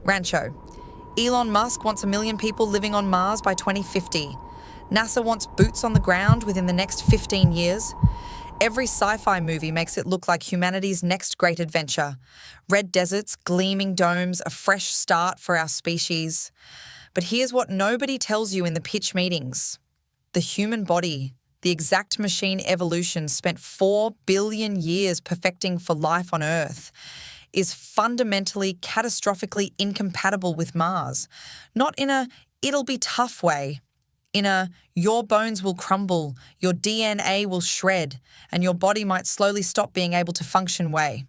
Rancho. Elon Musk wants 1 million people living on Mars by 2050. NASA wants boots on the ground within the next 15 years. Every sci-fi movie makes it look like humanity's next great adventure. Red deserts, gleaming domes, a fresh start for our species. But here's what nobody tells you in the pitch meetings. The human body, the exact machine evolution spent 4 billion years perfecting for life on Earth, is fundamentally, catastrophically incompatible with Mars. Not in a "it'll be tough" way. In a "your bones will crumble, your DNA will shred, and your body might slowly stop being able to function" way.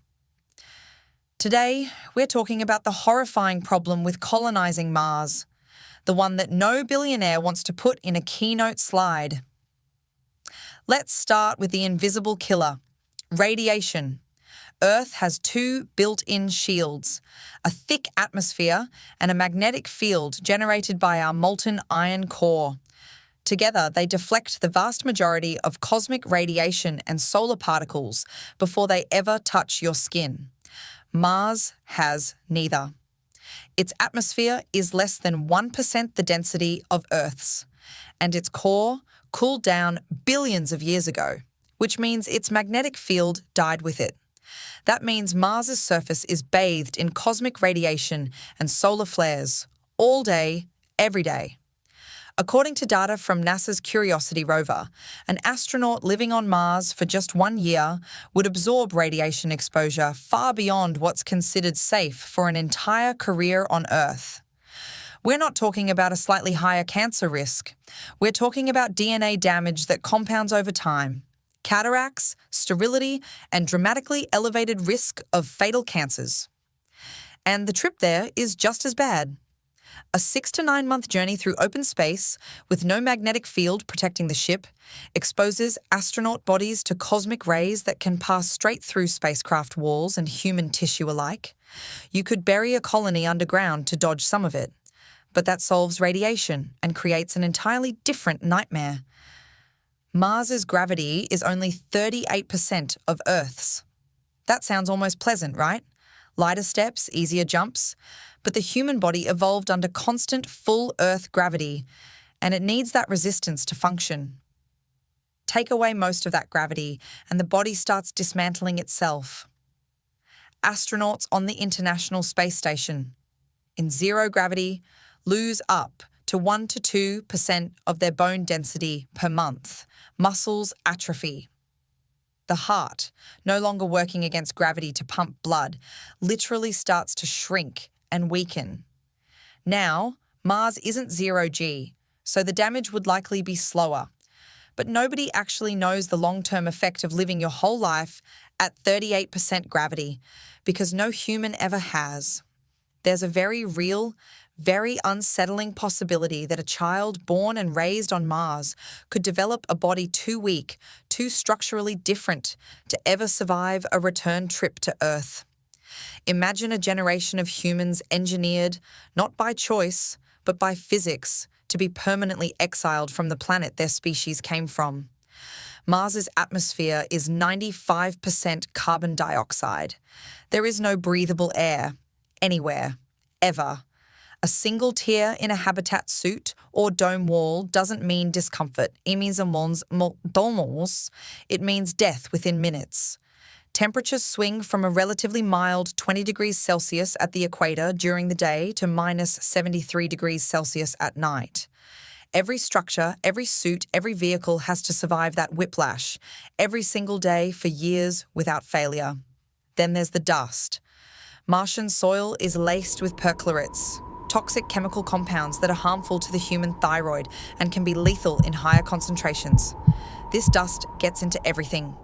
Today, we're talking about the horrifying problem with colonizing Mars, the one that no billionaire wants to put in a keynote slide. Let's start with the invisible killer, radiation. Earth has 2 built-in shields, a thick atmosphere and a magnetic field generated by our molten iron core. Together, they deflect the vast majority of cosmic radiation and solar particles before they ever touch your skin. Mars has neither. Its atmosphere is less than 1% the density of Earth's, and its core cooled down billions of years ago, which means its magnetic field died with it. That means Mars's surface is bathed in cosmic radiation and solar flares all day, every day. According to data from NASA's Curiosity rover, an astronaut living on Mars for just 1 year would absorb radiation exposure far beyond what's considered safe for an entire career on Earth. We're not talking about a slightly higher cancer risk. We're talking about DNA damage that compounds over time. Cataracts, sterility, and dramatically elevated risk of fatal cancers. And the trip there is just as bad. A 6 to 9 month journey through open space with no magnetic field protecting the ship exposes astronaut bodies to cosmic rays that can pass straight through spacecraft walls and human tissue alike. You could bury a colony underground to dodge some of it, but that solves radiation and creates an entirely different nightmare. Mars's gravity is only 38% of Earth's. That sounds almost pleasant, right? Lighter steps, easier jumps. But the human body evolved under constant full Earth gravity, and it needs that resistance to function. Take away most of that gravity, and the body starts dismantling itself. Astronauts on the International Space Station, in zero gravity, lose up to 1 to 2% of their bone density per month. Muscles atrophy. The heart, no longer working against gravity to pump blood, literally starts to shrink and weaken. Now, Mars isn't 0G, so the damage would likely be slower. But nobody actually knows the long-term effect of living your whole life at 38% gravity, because no human ever has. There's a very real, very unsettling possibility that a child born and raised on Mars could develop a body too weak, too structurally different to ever survive a return trip to Earth. Imagine a generation of humans engineered, not by choice, but by physics, to be permanently exiled from the planet their species came from. Mars's atmosphere is 95% carbon dioxide. There is no breathable air, anywhere, ever. A single tear in a habitat suit or dome wall doesn't mean discomfort. It means death within minutes. Temperatures swing from a relatively mild 20 degrees Celsius at the equator during the day to minus 73 degrees Celsius at night. Every structure, every suit, every vehicle has to survive that whiplash every single day for years without failure. Then there's the dust. Martian soil is laced with perchlorates, toxic chemical compounds that are harmful to the human thyroid and can be lethal in higher concentrations. This dust gets into everything.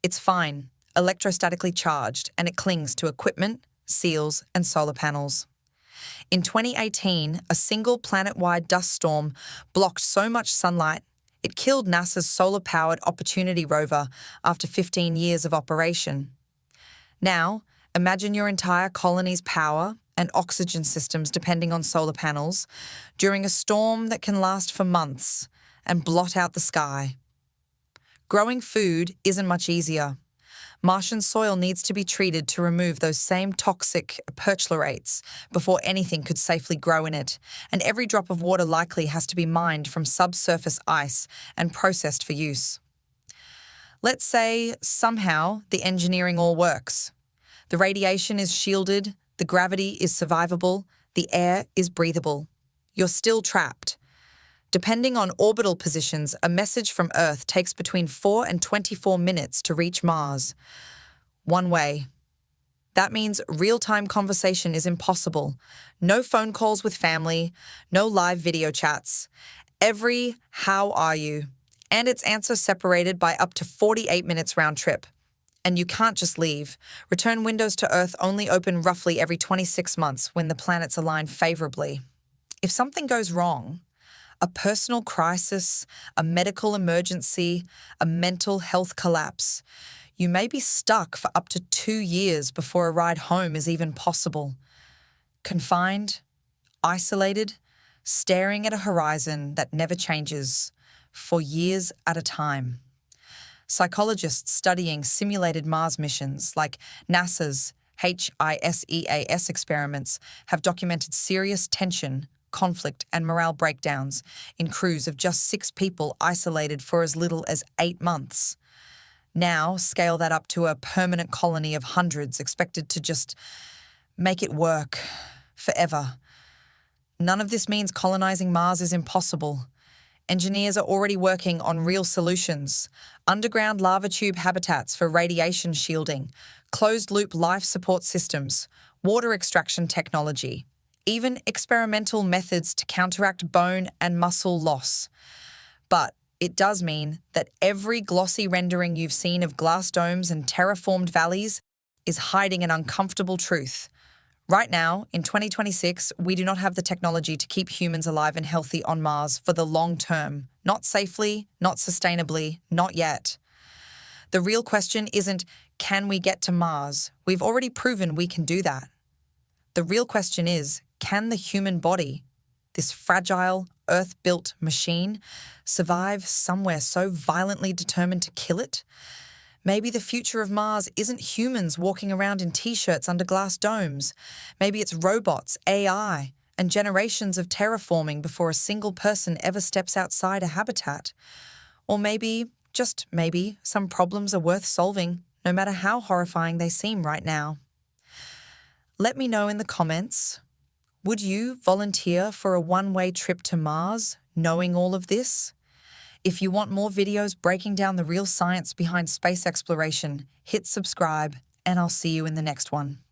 It's fine, electrostatically charged, and it clings to equipment, seals, and solar panels. In 2018, a single planet-wide dust storm blocked so much sunlight, it killed NASA's solar-powered Opportunity rover after 15 years of operation. Now, imagine your entire colony's power and oxygen systems depending on solar panels during a storm that can last for months and blot out the sky. Growing food isn't much easier. Martian soil needs to be treated to remove those same toxic perchlorates before anything could safely grow in it, and every drop of water likely has to be mined from subsurface ice and processed for use. Let's say somehow the engineering all works. The radiation is shielded, the gravity is survivable, the air is breathable. You're still trapped. Depending on orbital positions, a message from Earth takes between 4 and 24 minutes to reach Mars. One way. That means real-time conversation is impossible. No phone calls with family, no live video chats. Every "how are you?" and its answer separated by up to 48 minutes round trip. And you can't just leave. Return windows to Earth only open roughly every 26 months when the planets align favorably. If something goes wrong, a personal crisis, a medical emergency, a mental health collapse, you may be stuck for up to 2 years before a ride home is even possible. Confined, isolated, staring at a horizon that never changes, for years at a time. Psychologists studying simulated Mars missions, like NASA's HISEAS experiments, have documented serious tension, conflict, and morale breakdowns in crews of just 6 people isolated for as little as 8 months. Now, scale that up to a permanent colony of hundreds expected to just make it work forever. None of this means colonizing Mars is impossible. Engineers are already working on real solutions: underground lava tube habitats for radiation shielding, closed-loop life support systems, water extraction technology, even experimental methods to counteract bone and muscle loss. But it does mean that every glossy rendering you've seen of glass domes and terraformed valleys is hiding an uncomfortable truth. Right now, in 2026, we do not have the technology to keep humans alive and healthy on Mars for the long term. Not safely, not sustainably, not yet. The real question isn't, can we get to Mars? We've already proven we can do that. The real question is, can the human body, this fragile, Earth-built machine, survive somewhere so violently determined to kill it? Maybe the future of Mars isn't humans walking around in t-shirts under glass domes. Maybe it's robots, AI, and generations of terraforming before a single person ever steps outside a habitat. Or maybe, just maybe, some problems are worth solving, no matter how horrifying they seem right now. Let me know in the comments. Would you volunteer for a one-way trip to Mars, knowing all of this? If you want more videos breaking down the real science behind space exploration, hit subscribe, and I'll see you in the next one.